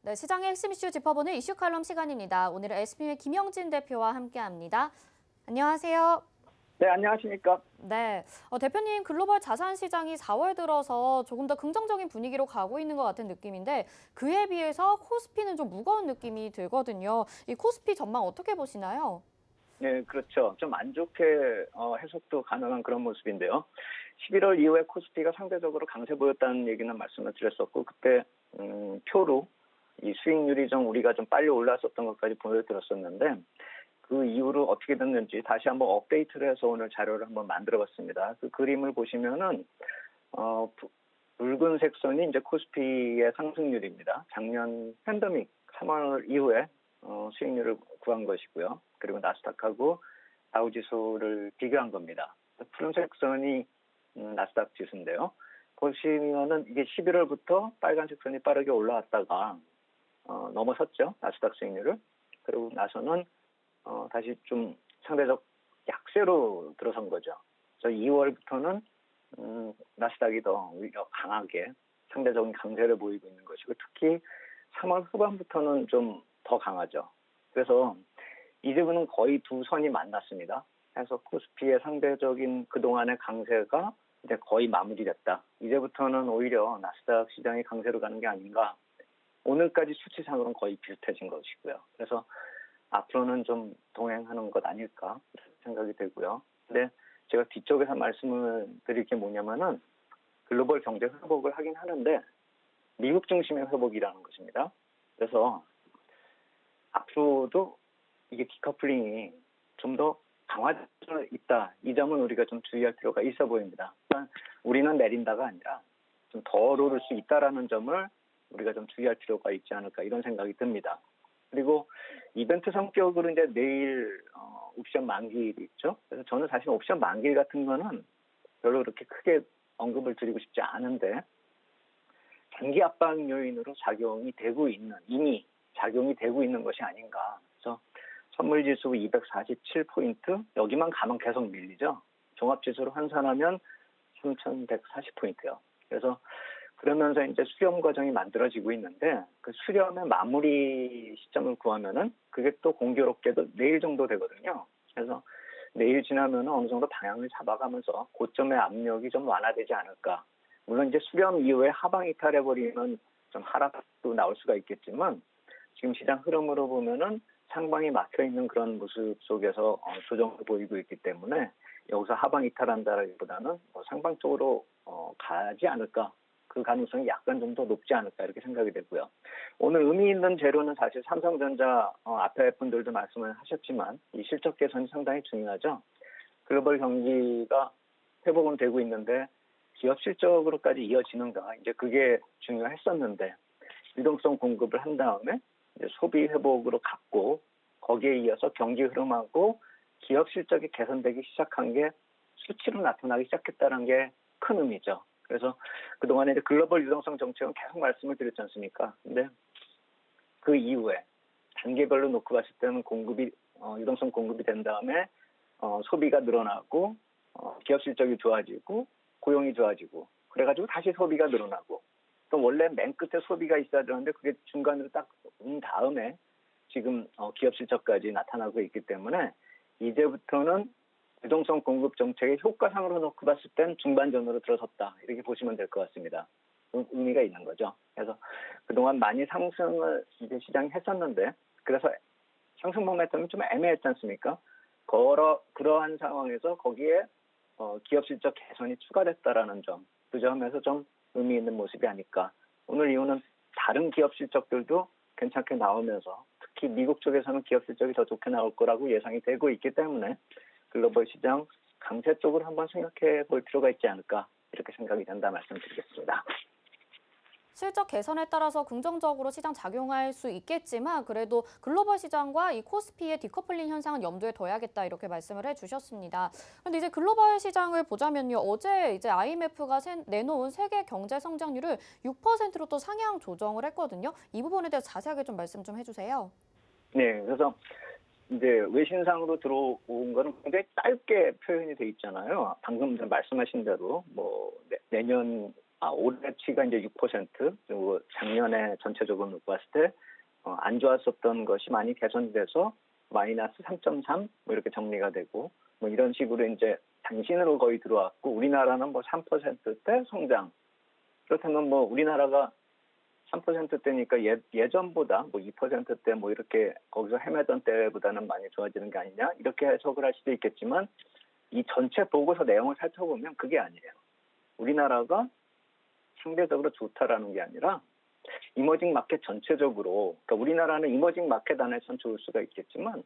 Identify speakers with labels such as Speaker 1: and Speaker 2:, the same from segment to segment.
Speaker 1: 네, 시장의 핵심 이슈 짚어보는 이슈 칼럼 시간입니다. 오늘은 SB의 김영진 대표와 함께합니다. 안녕하세요.
Speaker 2: 네, 안녕하십니까?
Speaker 1: 네, 대표님 글로벌 자산 시장이 4월 들어서 조금 더 긍정적인 분위기로 가고 있는 것 같은 느낌인데 그에 비해서 코스피는 좀 무거운 느낌이 들거든요. 이 코스피 전망 어떻게 보시나요?
Speaker 2: 네, 그렇죠. 좀 안 좋게 해석도 가능한 그런 모습인데요. 11월 이후에 코스피가 상대적으로 강세 보였다는 얘기는 말씀을 드렸었고, 그때 표로 이 수익률이 좀 우리가 좀 빨리 올랐었던 것까지 보여드렸었는데, 그 이후로 어떻게 됐는지 다시 한번 업데이트를 해서 오늘 자료를 한번 만들어봤습니다. 그 그림을 보시면은 붉은색 선이 이제 코스피의 상승률입니다. 작년 팬데믹 3월 이후에 수익률을 구한 것이고요. 그리고 나스닥하고 다우지수를 비교한 겁니다. 푸른색 선이 나스닥 지수인데요. 보시면은 이게 11월부터 빨간색 선이 빠르게 올라왔다가 넘어섰죠. 나스닥 수익률을. 그리고 나서는 다시 좀 상대적 약세로 들어선 거죠. 그래서 2월부터는 나스닥이 더 오히려 강하게 상대적인 강세를 보이고 있는 것이고 특히 3월 후반부터는 좀 더 강하죠. 그래서 이제부는 거의 두 선이 만났습니다. 그래서 코스피의 상대적인 그동안의 강세가 이제 거의 마무리됐다. 이제부터는 오히려 나스닥 시장이 강세로 가는 게 아닌가. 오늘까지 수치상으로는 거의 비슷해진 것이고요. 그래서 앞으로는 좀 동행하는 것 아닐까 생각이 들고요. 근데 제가 뒤쪽에서 말씀을 드릴 게 뭐냐면은 글로벌 경제 회복을 하긴 하는데 미국 중심의 회복이라는 것입니다. 그래서 앞으로도 이게 디커플링이 좀 더 강화될 수 있다. 이 점은 우리가 좀 주의할 필요가 있어 보입니다. 그러니까 우리는 내린다가 아니라 좀 더 오를 수 있다라는 점을 우리가 좀 주의할 필요가 있지 않을까 이런 생각이 듭니다. 그리고 이벤트 성격으로 이제 내일 옵션 만기일이 있죠. 그래서 저는 사실 옵션 만기일 같은 거는 별로 그렇게 크게 언급을 드리고 싶지 않은데 장기 압박 요인으로 작용이 되고 있는 이미 작용이 되고 있는 것이 아닌가. 그래서 선물지수 247포인트 여기만 가면 계속 밀리죠. 종합지수로 환산하면 3,140포인트요. 그래서 그러면서 이제 수렴 과정이 만들어지고 있는데 그 수렴의 마무리 시점을 구하면은 그게 또 공교롭게도 내일 정도 되거든요. 그래서 내일 지나면 어느 정도 방향을 잡아가면서 고점의 압력이 좀 완화되지 않을까. 물론 이제 수렴 이후에 하방 이탈해버리면 좀 하락도 나올 수가 있겠지만 지금 시장 흐름으로 보면은 상방이 막혀 있는 그런 모습 속에서 조정을 보이고 있기 때문에 여기서 하방 이탈한다기보다는 상방 쪽으로 가지 않을까. 그 가능성이 약간 좀 더 높지 않을까 이렇게 생각이 되고요. 오늘 의미 있는 재료는 사실 삼성전자 앞에 분들도 말씀을 하셨지만 이 실적 개선이 상당히 중요하죠. 글로벌 경기가 회복은 되고 있는데 기업 실적으로까지 이어지는가 이제 그게 중요했었는데 유동성 공급을 한 다음에 이제 소비 회복으로 갔고 거기에 이어서 경기 흐름하고 기업 실적이 개선되기 시작한 게 수치로 나타나기 시작했다는 게 큰 의미죠. 그래서 그동안에 이제 글로벌 유동성 정책은 계속 말씀을 드렸지 않습니까? 근데 그 이후에 단계별로 놓고 봤을 때는 공급이 유동성 공급이 된 다음에 소비가 늘어나고 기업 실적이 좋아지고 고용이 좋아지고 그래가지고 다시 소비가 늘어나고 또 원래 맨 끝에 소비가 있어야 되는데 그게 중간으로 딱 온 다음에 지금 기업 실적까지 나타나고 있기 때문에 이제부터는 유동성 공급 정책의 효과상으로 놓고 봤을 땐 중반전으로 들어섰다. 이렇게 보시면 될 것 같습니다. 의미가 있는 거죠. 그래서 그동안 많이 상승을 이제 시장이 했었는데 그래서 상승 모멘텀이 좀 애매했지 않습니까? 그러한 상황에서 거기에 기업 실적 개선이 추가됐다라는 점, 그 점에서 좀 의미 있는 모습이 아닐까. 오늘 이후는 다른 기업 실적들도 괜찮게 나오면서 특히 미국 쪽에서는 기업 실적이 더 좋게 나올 거라고 예상이 되고 있기 때문에 글로벌 시장 강세 쪽으로 한번 생각해 볼 필요가 있지 않을까 이렇게 생각이 된다 말씀드리겠습니다.
Speaker 1: 실적 개선에 따라서 긍정적으로 시장 작용할 수 있겠지만 그래도 글로벌 시장과 이 코스피의 디커플링 현상은 염두에 둬야겠다 이렇게 말씀을 해주셨습니다. 그런데 이제 글로벌 시장을 보자면요. 어제 이제 IMF가 내놓은 세계 경제 성장률을 6%로 또 상향 조정을 했거든요. 이 부분에 대해서 자세하게 좀 말씀 좀 해주세요.
Speaker 2: 네, 그래서 이제 외신상으로 들어온 거는 굉장히 짧게 표현이 돼 있잖아요. 방금 말씀하신 대로 뭐 내년 올해치가 이제 6%, 그리고 작년에 전체적으로 놓고 봤을 때 안 좋았었던 것이 많이 개선돼서 마이너스 3.3 뭐 이렇게 정리가 되고 뭐 이런 식으로 이제 단신으로 거의 들어왔고 우리나라는 뭐 3%대 성장. 그렇다면 뭐 우리나라가 3%대니까 예전보다 뭐 2%대 뭐 이렇게 거기서 헤매던 때보다는 많이 좋아지는 게 아니냐 이렇게 해석을 할 수도 있겠지만 이 전체 보고서 내용을 살펴보면 그게 아니에요. 우리나라가 상대적으로 좋다라는 게 아니라 이머징 마켓 전체적으로 그러니까 우리나라는 이머징 마켓 안에선 좋을 수가 있겠지만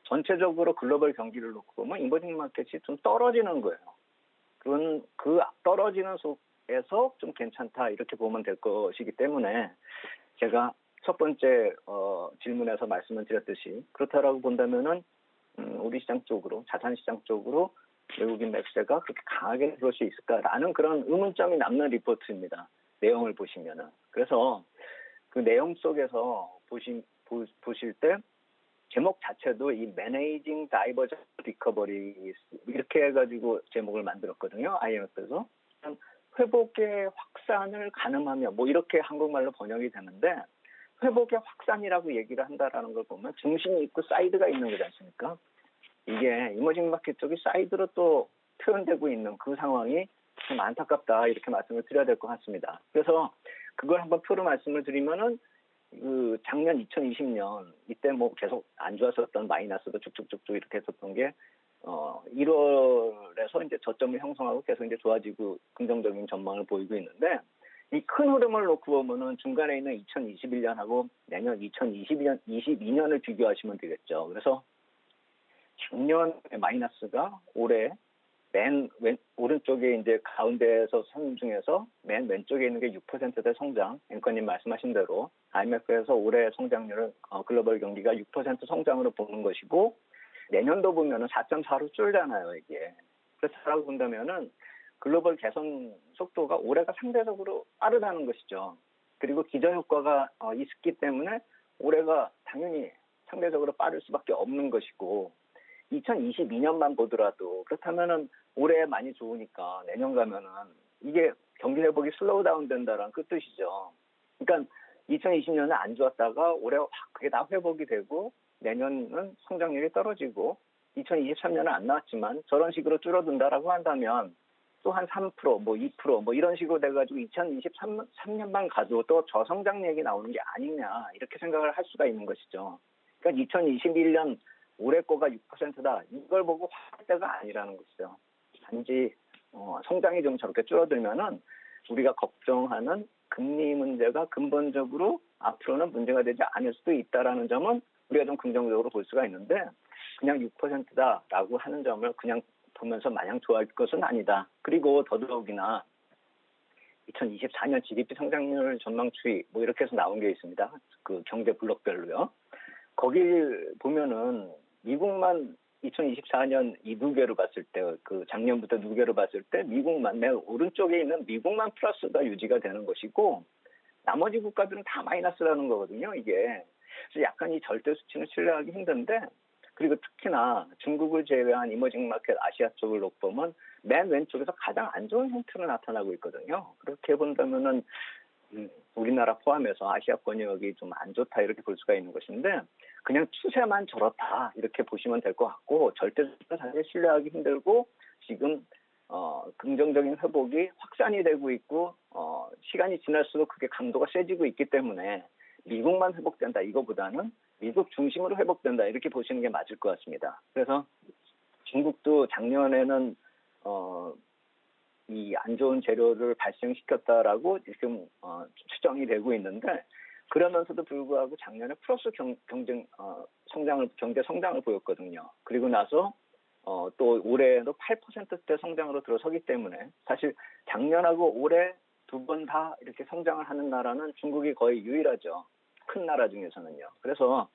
Speaker 2: 전체적으로 글로벌 경기를 놓고 보면 이머징 마켓이 좀 떨어지는 거예요. 그건 그 떨어지는 속에서 좀 괜찮다 이렇게 보면 될 것이기 때문에 제가 첫 번째 질문에서 말씀을 드렸듯이 그렇다라고 본다면은 우리 시장 쪽으로 자산 시장 쪽으로 외국인 매수세가 그렇게 강하게 들어올 수 있을까라는 그런 의문점이 남는 리포트입니다. 내용을 보시면은. 그래서 그 내용 속에서 보실 때 제목 자체도 이 Managing Divergent Recovery 이렇게 해가지고 제목을 만들었거든요. IMF에서. 회복의 확산을 가늠하며 뭐 이렇게 한국말로 번역이 되는데 회복의 확산이라고 얘기를 한다라는 걸 보면 중심이 있고 사이드가 있는 거지 않습니까? 이게 이머징 마켓 쪽이 사이드로 또 표현되고 있는 그 상황이 좀 안타깝다 이렇게 말씀을 드려야 될 것 같습니다. 그래서 그걸 한번 표로 말씀을 드리면은 그 작년 2020년 이때 뭐 계속 안 좋았었던 마이너스도 쭉쭉쭉쭉 이렇게 했었던 게 1월에서 이제 저점을 형성하고 계속 이제 좋아지고 긍정적인 전망을 보이고 있는데 이 큰 흐름을 놓고 보면은 중간에 있는 2021년하고 내년 2022년을 비교하시면 되겠죠. 그래서 작년에 마이너스가 올해 맨 오른쪽에 이제 가운데에서 선 중에서 맨 왼쪽에 있는 게 6%대 성장. 앵커님 말씀하신 대로 IMF에서 올해 성장률을 글로벌 경기가 6% 성장으로 보는 것이고 내년도 보면은 4.4로 줄잖아요 이게. 그렇다고 본다면은 글로벌 개선 속도가 올해가 상대적으로 빠르다는 것이죠. 그리고 기저효과가 있기 때문에 올해가 당연히 상대적으로 빠를 수밖에 없는 것이고 2022년만 보더라도 그렇다면은 올해 많이 좋으니까 내년 가면은 이게 경기 회복이 슬로우 다운 된다라는 그 뜻이죠. 그러니까 2020년은 안 좋았다가 올해 그게 다 회복이 되고 내년은 성장률이 떨어지고 2023년은 안 나왔지만 저런 식으로 줄어든다라고 한다면 또 한 3%, 뭐 2%, 뭐 이런 식으로 돼가지고 2023년만 가도 또 저성장 얘기 나오는 게 아니냐 이렇게 생각을 할 수가 있는 것이죠. 그러니까 2021년 올해 거가 6%다. 이걸 보고 화날 때가 아니라는 것이죠. 단지 성장이 좀 저렇게 줄어들면은 우리가 걱정하는 금리 문제가 근본적으로 앞으로는 문제가 되지 않을 수도 있다라는 점은 우리가 좀 긍정적으로 볼 수가 있는데 그냥 6%다라고 하는 점을 그냥 보면서 마냥 좋아할 것은 아니다. 그리고 더더욱이나 2024년 GDP 성장률 전망 추이 뭐 이렇게 해서 나온 게 있습니다. 그 경제 블록별로요. 거길 보면은 미국만 2024년 이 누계로 봤을 때, 그 작년부터 누계로 봤을 때 미국만 맨 오른쪽에 있는 미국만 플러스가 유지가 되는 것이고 나머지 국가들은 다 마이너스라는 거거든요. 이게 그래서 약간 이 절대 수치는 신뢰하기 힘든데 그리고 특히나 중국을 제외한 이머징 마켓 아시아 쪽을 놓고 보면 맨 왼쪽에서 가장 안 좋은 형태로 나타나고 있거든요. 그렇게 본다면은 우리나라 포함해서 아시아권 여기 좀 안 좋다 이렇게 볼 수가 있는 것인데 그냥 추세만 저렇다 이렇게 보시면 될 것 같고 절대적으로 사실 신뢰하기 힘들고 지금 긍정적인 회복이 확산이 되고 있고 시간이 지날수록 그게 강도가 세지고 있기 때문에 미국만 회복된다 이거보다는 미국 중심으로 회복된다 이렇게 보시는 게 맞을 것 같습니다. 그래서 중국도 작년에는 이 안 좋은 재료를 발생시켰다라고 지금 추정이 되고 있는데 그러면서도 불구하고 작년에 플러스 경제 성장을 보였거든요. 그리고 나서 또 올해도 8%대 성장으로 들어서기 때문에 사실 작년하고 올해 두 번 다 이렇게 성장을 하는 나라는 중국이 거의 유일하죠. 큰 나라 중에서는요. 그래서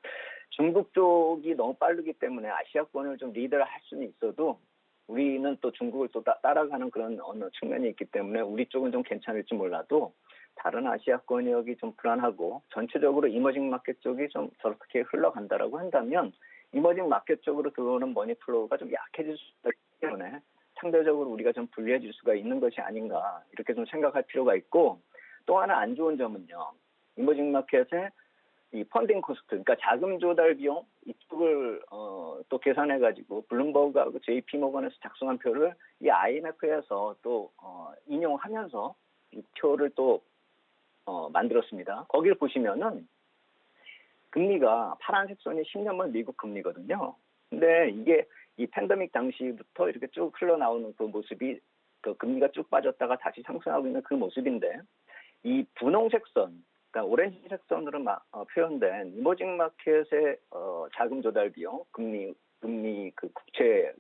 Speaker 2: 중국 쪽이 너무 빠르기 때문에 아시아권을 좀 리드를 할 수는 있어도 우리는 또 중국을 또 따라가는 그런 어느 측면이 있기 때문에 우리 쪽은 좀 괜찮을지 몰라도 다른 아시아권역이 좀 불안하고 전체적으로 이머징 마켓 쪽이 좀 저렇게 흘러간다라고 한다면 이머징 마켓 쪽으로 들어오는 머니 플로우가 좀 약해질 수 있기 때문에 상대적으로 우리가 좀 불리해질 수가 있는 것이 아닌가 이렇게 좀 생각할 필요가 있고 또 하나 안 좋은 점은요. 이머징 마켓의 이 펀딩 코스트, 그러니까 자금 조달 비용 이쪽을 또 계산해가지고 블룸버그하고 JP 모건에서 작성한 표를 이 IMF에서 또 인용하면서 이 표를 또 만들었습니다. 거기를 보시면은 금리가 파란색 선이 10년물 미국 금리거든요. 근데 이게 이 팬데믹 당시부터 이렇게 쭉 흘러나오는 그 모습이 그 금리가 쭉 빠졌다가 다시 상승하고 있는 그 모습인데 이 분홍색 선, 그러니까 오렌지색 선으로 표현된 이머징 마켓의 자금 조달 비용, 금리 그 국채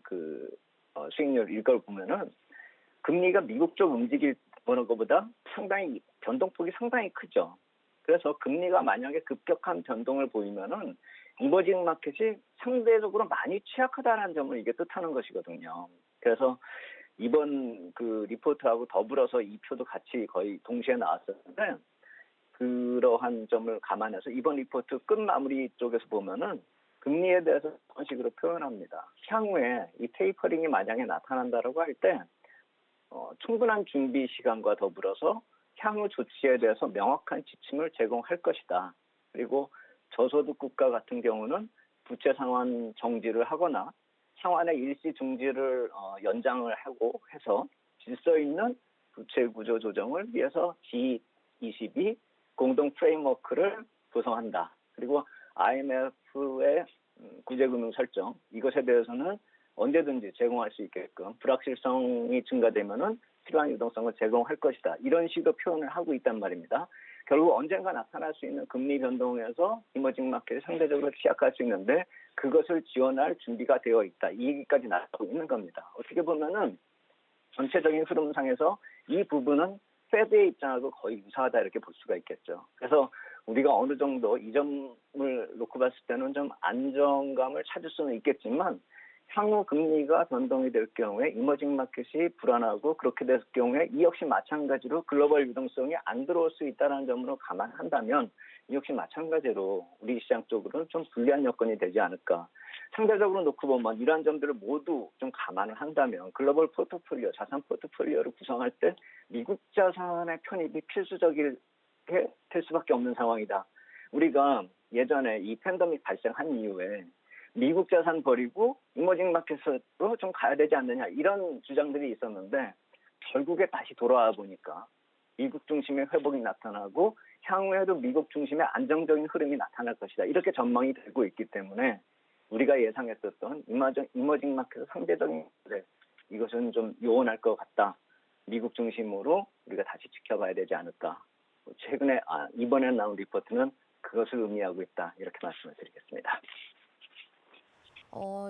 Speaker 2: 수익률 이걸 보면은 금리가 미국 쪽 움직일 것보다 상당히 변동폭이 상당히 크죠. 그래서 금리가 만약에 급격한 변동을 보이면은 이머징 마켓이 상대적으로 많이 취약하다는 점을 이게 뜻하는 것이거든요. 그래서 이번 그 리포트하고 더불어서 이 표도 같이 거의 동시에 나왔었는데 그러한 점을 감안해서 이번 리포트 끝 마무리 쪽에서 보면은 금리에 대해서 그런 식으로 표현합니다. 향후에 이 테이퍼링이 만약에 나타난다라고 할 때 충분한 준비 시간과 더불어서 향후 조치에 대해서 명확한 지침을 제공할 것이다. 그리고 저소득 국가 같은 경우는 부채 상환 정지를 하거나 상환의 일시 중지를 연장을 하고 해서 질서 있는 부채 구조 조정을 위해서 G20이 공동 프레임워크를 구성한다. 그리고 IMF의 구제금융 설정 이것에 대해서는 언제든지 제공할 수 있게끔 불확실성이 증가되면은 필요한 유동성을 제공할 것이다. 이런 식으로 표현을 하고 있단 말입니다. 결국 언젠가 나타날 수 있는 금리 변동에서 이머징 마켓이 상대적으로 취약할 수 있는데 그것을 지원할 준비가 되어 있다. 이 얘기까지 나오고 있는 겁니다. 어떻게 보면은 전체적인 흐름상에서 이 부분은 페드의 입장하고 거의 유사하다 이렇게 볼 수가 있겠죠. 그래서 우리가 어느 정도 이 점을 놓고 봤을 때는 좀 안정감을 찾을 수는 있겠지만 향후 금리가 변동이 될 경우에 이머징 마켓이 불안하고 그렇게 됐을 경우에 이 역시 마찬가지로 글로벌 유동성이 안 들어올 수 있다는 점으로 감안한다면 이 역시 마찬가지로 우리 시장 쪽으로는 좀 불리한 여건이 되지 않을까. 상대적으로 놓고 보면 이러한 점들을 모두 좀 감안을 한다면 글로벌 포트폴리오, 자산 포트폴리오를 구성할 때 미국 자산의 편입이 필수적일 될 수밖에 없는 상황이다. 우리가 예전에 이 팬데믹 발생한 이후에 미국 자산 버리고 이머징 마켓으로 좀 가야 되지 않느냐 이런 주장들이 있었는데 결국에 다시 돌아와 보니까 미국 중심의 회복이 나타나고 향후에도 미국 중심의 안정적인 흐름이 나타날 것이다. 이렇게 전망이 되고 있기 때문에 우리가 예상했었던 이머징 마켓의 상대적인 이것은 좀 요원할 것 같다. 미국 중심으로 우리가 다시 지켜봐야 되지 않을까. 최근에 이번에 나온 리포트는 그것을 의미하고 있다. 이렇게 말씀을 드리겠습니다.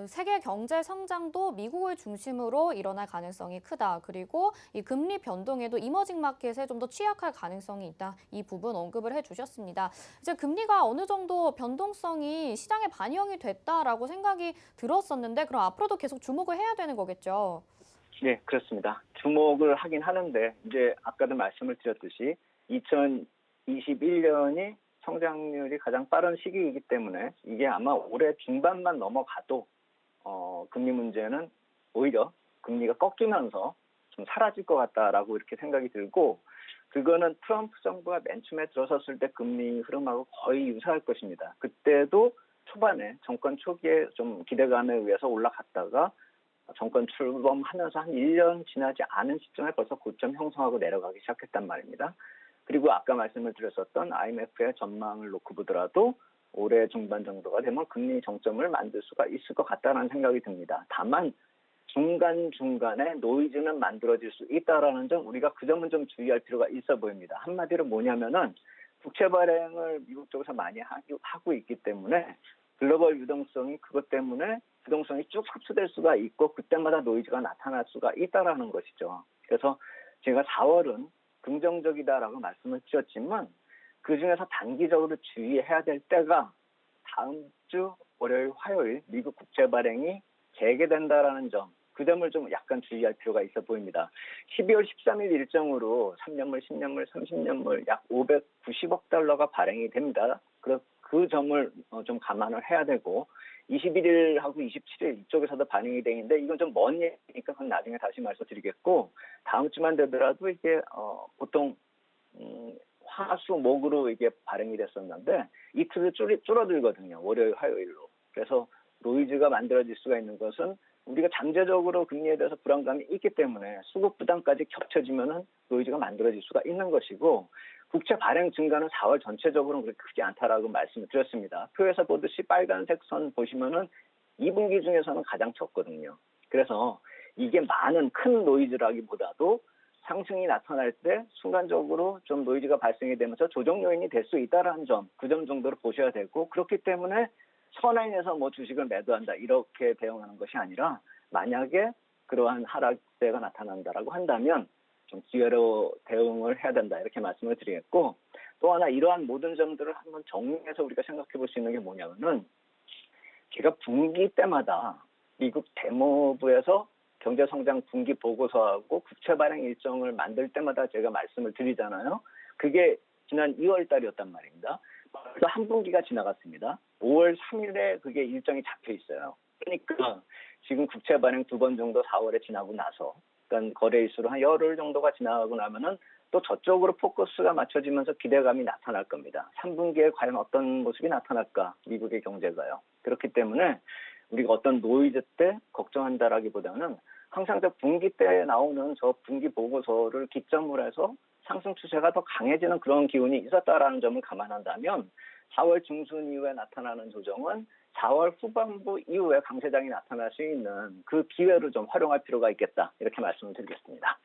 Speaker 1: 세계 경제 성장도 미국을 중심으로 일어날 가능성이 크다. 그리고 이 금리 변동에도 이머징 마켓에 좀 더 취약할 가능성이 있다. 이 부분 언급을 해주셨습니다. 이제 금리가 어느 정도 변동성이 시장에 반영이 됐다라고 생각이 들었었는데 그럼 앞으로도 계속 주목을 해야 되는 거겠죠?
Speaker 2: 네, 그렇습니다. 주목을 하긴 하는데 이제 아까도 말씀을 드렸듯이 2021년이 성장률이 가장 빠른 시기이기 때문에 이게 아마 올해 중반만 넘어가도 금리 문제는 오히려 금리가 꺾이면서 좀 사라질 것 같다라고 이렇게 생각이 들고 그거는 트럼프 정부가 맨 처음에 들어섰을 때 금리 흐름하고 거의 유사할 것입니다. 그때도 초반에 정권 초기에 좀 기대감에 의해서 올라갔다가 정권 출범하면서 한 1년 지나지 않은 시점에 벌써 고점 형성하고 내려가기 시작했단 말입니다. 그리고 아까 말씀을 드렸었던 IMF의 전망을 놓고 보더라도 올해 중반 정도가 되면 금리 정점을 만들 수가 있을 것 같다는 생각이 듭니다. 다만 중간중간에 노이즈는 만들어질 수 있다는 점 우리가 그 점은 좀 주의할 필요가 있어 보입니다. 한마디로 뭐냐면은 국채 발행을 미국 쪽에서 많이 하고 있기 때문에 글로벌 유동성이 그것 때문에 유동성이 쭉 흡수될 수가 있고 그때마다 노이즈가 나타날 수가 있다는 것이죠. 그래서 제가 4월은 긍정적이다라고 말씀을 드렸지만 그중에서 단기적으로 주의해야 될 때가 다음 주 월요일, 화요일 미국 국채 발행이 재개된다라는 점, 그 점을 좀 약간 주의할 필요가 있어 보입니다. 12월 13일 일정으로 3년물, 10년물, 30년물 약 590억 달러가 발행이 됩니다. 그 점을 좀 감안을 해야 되고 21일하고 27일 이쪽에서도 반영이 되는데 이건 좀 먼 얘기니까 그건 나중에 다시 말씀드리겠고 다음 주만 되더라도 이게 보통 화, 수, 목으로 이게 발행이 됐었는데 이틀을 줄어들거든요. 월요일, 화요일로. 그래서 노이즈가 만들어질 수가 있는 것은 우리가 잠재적으로 금리에 대해서 불안감이 있기 때문에 수급 부담까지 겹쳐지면은 노이즈가 만들어질 수가 있는 것이고 국채 발행 증가는 4월 전체적으로는 그렇게 크지 않다라고 말씀을 드렸습니다. 표에서 보듯이 빨간색 선 보시면은 2분기 중에서는 가장 적거든요. 그래서 이게 많은 큰 노이즈라기보다도 상승이 나타날 때 순간적으로 좀 노이즈가 발생이 되면서 조정 요인이 될 수 있다라는 점, 그 점 정도로 보셔야 되고 그렇기 때문에 선행해서 뭐 주식을 매도한다 이렇게 대응하는 것이 아니라 만약에 그러한 하락세가 나타난다라고 한다면 좀 기회로 대응을 해야 된다 이렇게 말씀을 드리겠고 또 하나 이러한 모든 점들을 한번 정리해서 우리가 생각해 볼 수 있는 게 뭐냐면은 제가 분기 때마다 미국 재무부에서 경제성장 분기 보고서하고 국채 발행 일정을 만들 때마다 제가 말씀을 드리잖아요. 그게 지난 2월 달이었단 말입니다. 벌써 한 분기가 지나갔습니다. 5월 3일에 그게 일정이 잡혀 있어요. 그러니까 지금 국채 발행 2번 정도 4월에 지나고 나서 그러니까 거래 일수로 한 열흘 정도가 지나가고 나면은 또 저쪽으로 포커스가 맞춰지면서 기대감이 나타날 겁니다. 3분기에 과연 어떤 모습이 나타날까? 미국의 경제가요. 그렇기 때문에 우리가 어떤 노이즈 때 걱정한다라기보다는 항상 저 분기 때 나오는 저 분기 보고서를 기점으로 해서 상승 추세가 더 강해지는 그런 기운이 있었다라는 점을 감안한다면 4월 중순 이후에 나타나는 조정은 4월 후반부 이후에 강세장이 나타날 수 있는 그 기회를 좀 활용할 필요가 있겠다. 이렇게 말씀을 드리겠습니다.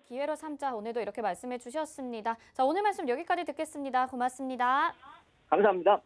Speaker 1: 기회로 삼자 오늘도 이렇게 말씀해 주셨습니다. 자, 오늘 말씀 여기까지 듣겠습니다. 고맙습니다.
Speaker 2: 감사합니다.